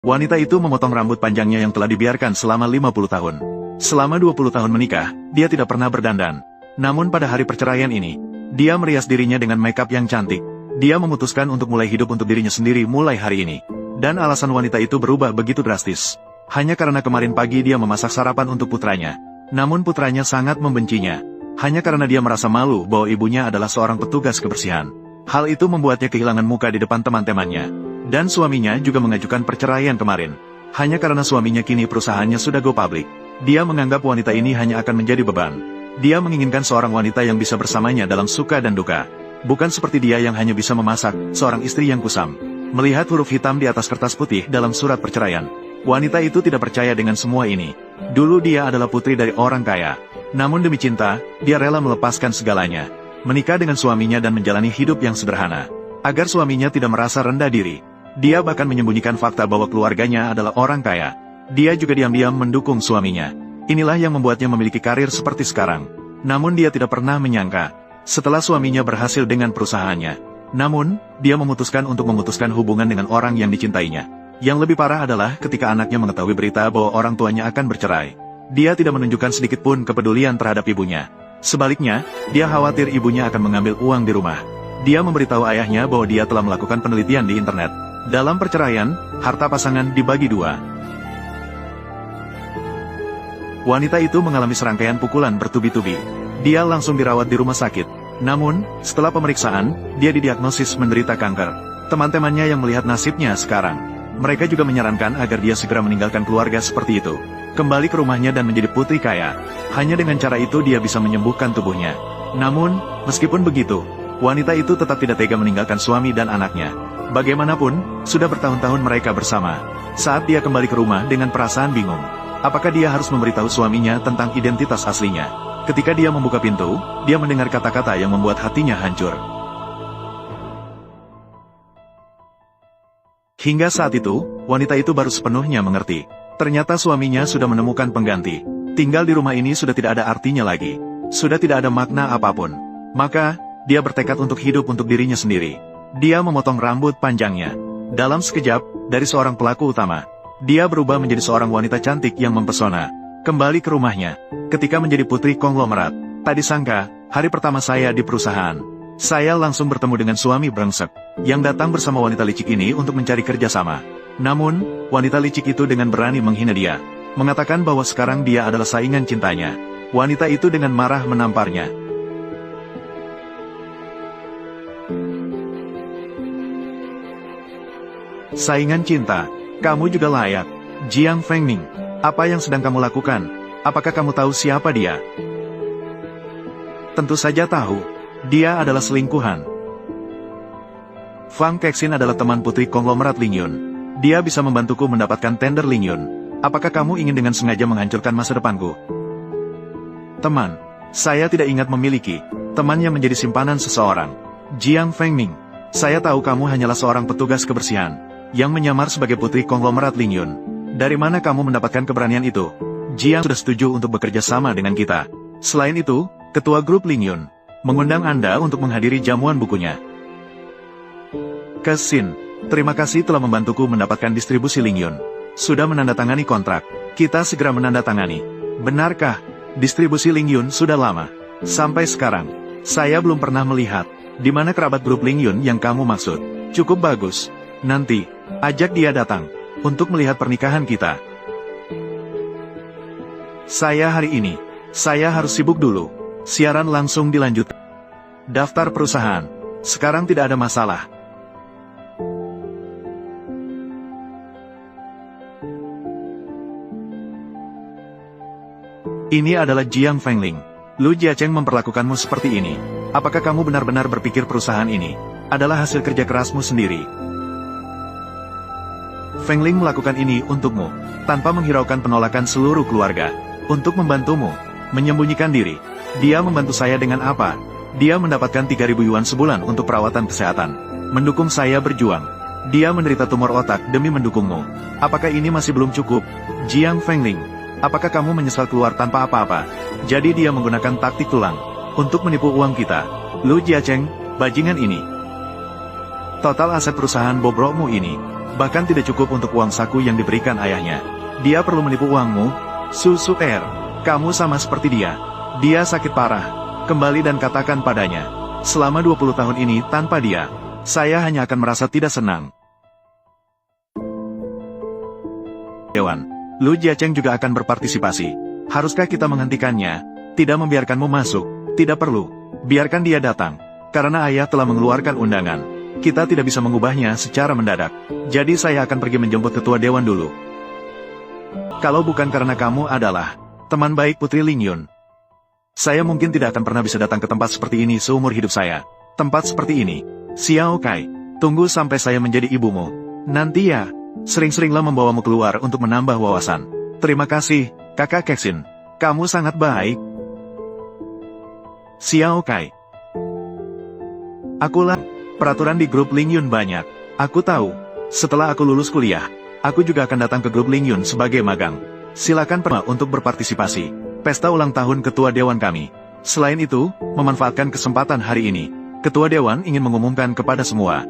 Wanita itu memotong rambut panjangnya yang telah dibiarkan selama 50 tahun. Selama 20 tahun menikah, dia tidak pernah berdandan. Namun pada hari perceraian ini, dia merias dirinya dengan makeup yang cantik. Dia memutuskan untuk mulai hidup untuk dirinya sendiri mulai hari ini. Dan alasan wanita itu berubah begitu drastis. Hanya karena kemarin pagi dia memasak sarapan untuk putranya. Namun putranya sangat membencinya. Hanya karena dia merasa malu bahwa ibunya adalah seorang petugas kebersihan. Hal itu membuatnya kehilangan muka di depan teman-temannya. Dan suaminya juga mengajukan perceraian kemarin. Hanya karena suaminya kini perusahaannya sudah go public. Dia menganggap wanita ini hanya akan menjadi beban. Dia menginginkan seorang wanita yang bisa bersamanya dalam suka dan duka. Bukan seperti dia yang hanya bisa memasak, seorang istri yang kusam. Melihat huruf hitam di atas kertas putih dalam surat perceraian, wanita itu tidak percaya dengan semua ini. Dulu dia adalah putri dari orang kaya. Namun demi cinta, dia rela melepaskan segalanya. Menikah dengan suaminya dan menjalani hidup yang sederhana. Agar suaminya tidak merasa rendah diri. Dia bahkan menyembunyikan fakta bahwa keluarganya adalah orang kaya. Dia juga diam-diam mendukung suaminya. Inilah yang membuatnya memiliki karir seperti sekarang. Namun dia tidak pernah menyangka, setelah suaminya berhasil dengan perusahaannya. Namun, dia memutuskan untuk memutuskan hubungan dengan orang yang dicintainya. Yang lebih parah adalah ketika anaknya mengetahui berita bahwa orang tuanya akan bercerai. Dia tidak menunjukkan sedikit pun kepedulian terhadap ibunya. Sebaliknya, dia khawatir ibunya akan mengambil uang di rumah. Dia memberitahu ayahnya bahwa dia telah melakukan penelitian di internet. Dalam perceraian, harta pasangan dibagi dua. Wanita itu mengalami serangkaian pukulan bertubi-tubi. Dia langsung dirawat di rumah sakit. Namun, setelah pemeriksaan, dia didiagnosis menderita kanker. Teman-temannya yang melihat nasibnya sekarang, mereka juga menyarankan agar dia segera meninggalkan keluarga seperti itu. Kembali ke rumahnya dan menjadi putri kaya. Hanya dengan cara itu dia bisa menyembuhkan tubuhnya. Namun, meskipun begitu, wanita itu tetap tidak tega meninggalkan suami dan anaknya. Bagaimanapun, sudah bertahun-tahun mereka bersama. Saat dia kembali ke rumah dengan perasaan bingung, apakah dia harus memberitahu suaminya tentang identitas aslinya? Ketika dia membuka pintu, dia mendengar kata-kata yang membuat hatinya hancur. Hingga saat itu, wanita itu baru sepenuhnya mengerti. Ternyata suaminya sudah menemukan pengganti. Tinggal di rumah ini sudah tidak ada artinya lagi. Sudah tidak ada makna apapun. Maka, dia bertekad untuk hidup untuk dirinya sendiri. Dia memotong rambut panjangnya. Dalam sekejap, dari seorang pelaku utama, dia berubah menjadi seorang wanita cantik yang mempesona. Kembali ke rumahnya. Ketika menjadi putri konglomerat, tak disangka, hari pertama saya di perusahaan, saya langsung bertemu dengan suami brengsek, yang datang bersama wanita licik ini untuk mencari kerjasama. Namun, wanita licik itu dengan berani menghina dia, mengatakan bahwa sekarang dia adalah saingan cintanya. Wanita itu dengan marah menamparnya. Saingan cinta, kamu juga layak. Jiang Fengning, apa yang sedang kamu lakukan? Apakah kamu tahu siapa dia? Tentu saja tahu. Dia adalah selingkuhan. Fang Kexin adalah teman putri konglomerat Ling Yun. Dia bisa membantuku mendapatkan tender Ling Yun. Apakah kamu ingin dengan sengaja menghancurkan masa depanku? Teman, saya tidak ingat memiliki teman yang menjadi simpanan seseorang. Jiang Fengning, saya tahu kamu hanyalah seorang petugas kebersihan yang menyamar sebagai putri konglomerat Ling Yun. Dari mana kamu mendapatkan keberanian itu? Jiang sudah setuju untuk bekerja sama dengan kita. Selain itu, ketua grup Ling Yun mengundang Anda untuk menghadiri jamuan bukunya. Kesin, terima kasih telah membantuku mendapatkan distribusi Ling Yun. Sudah menandatangani kontrak. Kita segera menandatangani. Benarkah? Distribusi Ling Yun sudah lama. Sampai sekarang, saya belum pernah melihat. Di mana kerabat grup Ling Yun yang kamu maksud? Cukup bagus. Nanti, ajak dia datang untuk melihat pernikahan kita. Saya hari ini, saya harus sibuk dulu. Siaran langsung dilanjutkan. Daftar perusahaan. Sekarang tidak ada masalah. Ini adalah Jiang Fengling. Lu Jiacheng memperlakukanmu seperti ini. Apakah kamu benar-benar berpikir perusahaan ini adalah hasil kerja kerasmu sendiri? Fengling melakukan ini untukmu, tanpa menghiraukan penolakan seluruh keluarga. Untuk membantumu menyembunyikan diri. Dia membantu saya dengan apa? Dia mendapatkan 3.000 yuan sebulan untuk perawatan kesehatan. Mendukung saya berjuang. Dia menderita tumor otak demi mendukungmu. Apakah ini masih belum cukup? Jiang Fengling, apakah kamu menyesal keluar tanpa apa-apa? Jadi dia menggunakan taktik tulang untuk menipu uang kita. Lu Jiacheng, bajingan ini. Total aset perusahaan bobrokmu ini Bahkan tidak cukup untuk uang saku yang diberikan ayahnya. Dia perlu menipu uangmu? Susu Air, kamu sama seperti dia. Dia sakit parah. Kembali dan katakan padanya. Selama 20 tahun ini tanpa dia, saya hanya akan merasa tidak senang. Dewan, Lu Jiacheng juga akan berpartisipasi. Haruskah kita menghentikannya? Tidak membiarkanmu masuk. Tidak perlu. Biarkan dia datang. Karena ayah telah mengeluarkan undangan. Kita tidak bisa mengubahnya secara mendadak. Jadi saya akan pergi menjemput ketua dewan dulu. Kalau bukan karena kamu adalah teman baik Putri Ling Yun, saya mungkin tidak akan pernah bisa datang ke tempat seperti ini seumur hidup saya. Tempat seperti ini. Xiao Kai, tunggu sampai saya menjadi ibumu. Nanti ya, sering-seringlah membawamu keluar untuk menambah wawasan. Terima kasih, kakak Kexin. Kamu sangat baik. Xiao Kai. Akulah. Peraturan di grup Ling Yun banyak. Aku tahu. Setelah aku lulus kuliah, aku juga akan datang ke grup Ling Yun sebagai magang. Silakan pernah untuk berpartisipasi. Pesta ulang tahun ketua dewan kami. Selain itu, memanfaatkan kesempatan hari ini, ketua dewan ingin mengumumkan kepada semua.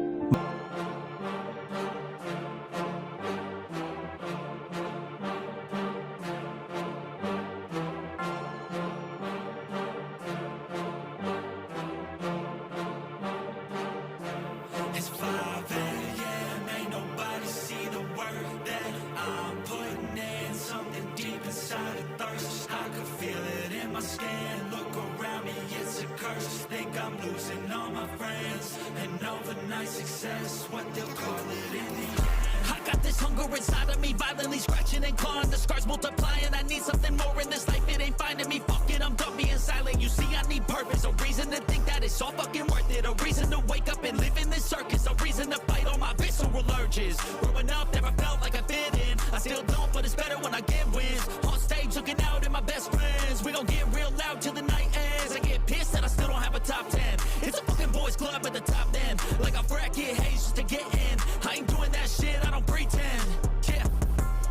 Success, what they'll call it in the end. I got this hunger inside of me, violently scratching and clawing. The scars multiplying, I need something more in this life. It ain't finding me, fuck it, I'm done being silent. You see, I need purpose, a reason to think that it's all fucking worth it. A reason to wake up and live in this circus. A reason to fight all my visceral urges. Growing up, never felt like I fit in. I still don't, but it's better when I get wins. On stage, looking out at my best friends. We gon' get real loud till the night ends. I get pissed that I still don't have a top 10. It's a fucking boys club at the top 10. Like a frat kid haze just to get in. I ain't doing that shit, I don't pretend. Yeah,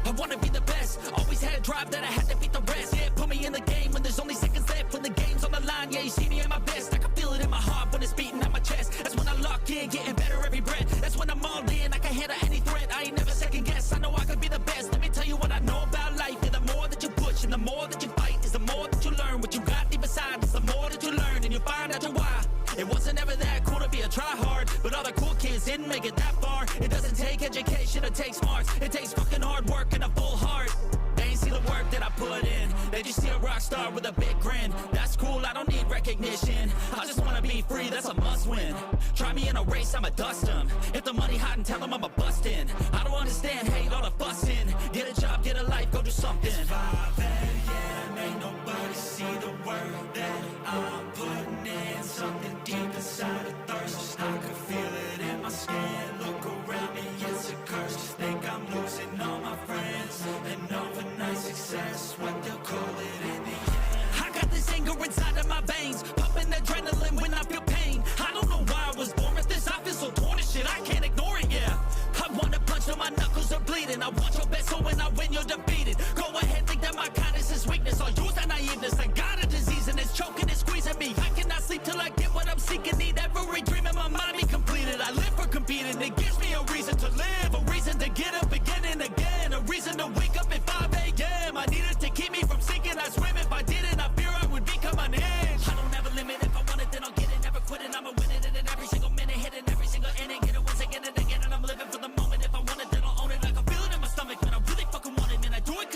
I wanna be the best. Always had a drive that I had to beat the rest. Yeah, put me in the game when there's only seconds left. When the game's on the line, yeah, you see me at my best. I can feel it in my heart when it's beating at my chest. That's when I lock in, getting better every breath. That's when I'm all in, I can handle any threat. I ain't never second guess, I know I could be the best. Let me tell you what I know about life. Yeah, the more that you push and the more that you fight is the more that you learn. What you got deep inside is the more that you learn. And you find out your why. It wasn't ever that cool to be a try-hard, but all the cool kids didn't make it that far. It doesn't take education, it takes smarts. It takes fucking hard work and a full heart. They ain't see the work that I put in. They just see a rock star with a big grin. That's cool, I don't need recognition. I just wanna be free, that's a must-win. Try me in a race, I'ma dust them. If the money hot and tell them I'm a bustin'. I don't understand, hate all the fussing. Get a job, get a life, go do something. It's 5 a.m., ain't nobody see the work that I'm putting in. Something deep inside a thirst. I could feel it in my skin. Look around me, it's a curse. Think I'm losing all my friends. And overnight success, what they'll call it in the end. I got this anger inside of my veins, pumping adrenaline when I feel pain. I don't know why I was born with this. I feel so torn and shit, I can't ignore it, yeah. I wanna punch till my knuckles are bleeding. I want your best, so when I win, you're defeated. Go ahead, think that my kindness is weakness. I'll use that naiveness. I got a disease and it's choking and squeezing me. I cannot sleep till I get what I'm seeking. Need every dream in my mind be completed. I live for competing. It gives me a reason to live, a reason to get up again and again, a reason to wake up at 5 a.m. I need it to keep me from sinking. I swim if I didn't. I fear I would become an inch. I don't have a limit. If I want it, then I'll get it. Never quit it. I'ma win it. And in every single minute, hitting every single inning, get it once again and again. And I'm living for the moment. If I want it, then I'll own it. Like I feel it in my stomach, man. I really fucking want it, man. I do it.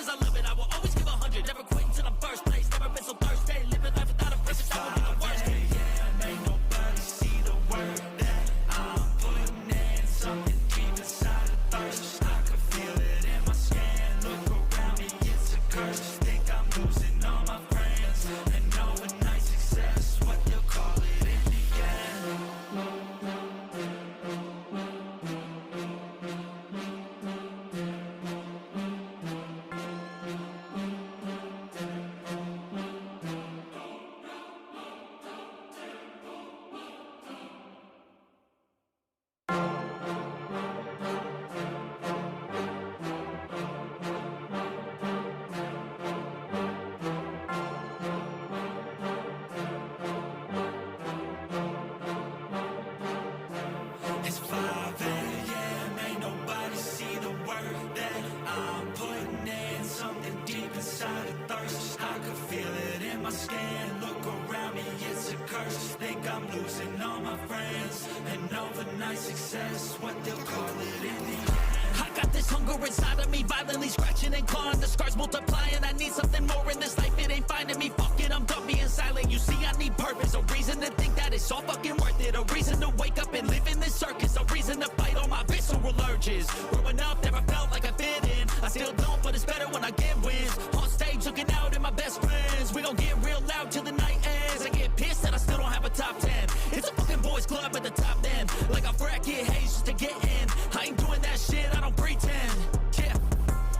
overnight success, what they'll call it in the end. I got this hunger inside of me, violently scratching and clawing. The scars multiplying, I need something more in this life. It ain't finding me, fuck it, I'm done being silent. You see, I need purpose, a reason to think that it's all fucking worth it. A reason to wake up and live in this circus. A reason to fight all my visceral urges. Growing up, never felt like I fit in. I still don't, but it's better when I get wins. On stage, looking out at my best friends. We gon' get real loud till the night ends. I get pissed that I still don't have a top 10. It's a fucking boys club at the top then. Like I frat, get haze just to get in. I ain't doing that shit, I don't pretend. Yeah,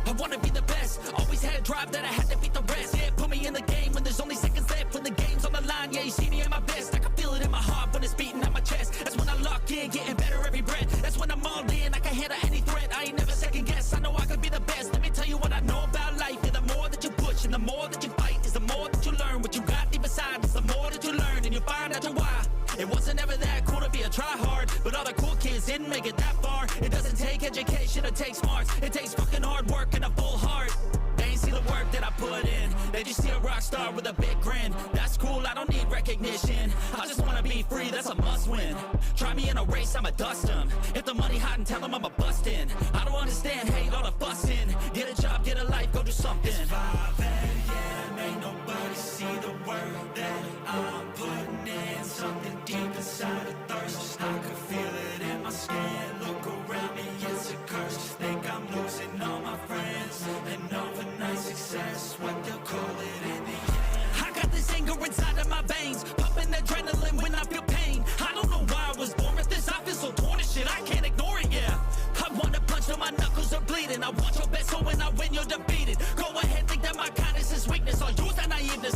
I wanna be the best. Always had a drive that I had to beat the rest. Yeah, put me in the game when there's only seconds left. When the game's on the line, yeah, you see me at my best. I can feel it in my heart when it's beating at my chest. That's when I lock in, getting better every breath. That's when I'm all in, I can handle any threat. I ain't never second guess, I know I could be the best. Let me tell you what I know about life. Yeah, the more that you push and the more that you fight is the more that you learn. What you got deep inside is the more that you learn. And you find out your why. It wasn't ever that cool to be a try-hard, but all the cool kids didn't make it that far. It doesn't take education, it takes smarts. It takes fucking hard work and a full heart. They ain't see the work that I put in. They just see a rock star with a big grin. That's cool, I don't need recognition. I just wanna be free, that's a must win. Try me in a race, I'ma dust them. If the money hot and tell them I'm a bustin'. I don't understand, hate all the fussing. Get a job, get a life, go do something. It's 5 a.m., ain't nobody see the work that I'm putting in. Something deep inside a thirst. I can feel it in my skin. Look around me, it's a curse. Think I'm losing all my friends. An overnight success, what they'll call it in the end. I got this anger inside of my veins, pumping adrenaline when I feel pain. I don't know why I was born with this. I feel so torn and shit, I can't ignore it, yeah. I wanna punch till my knuckles are bleeding. I want your best, so when I win, you're defeated. Go ahead, think that my kindness is weakness. I'll use that naiveness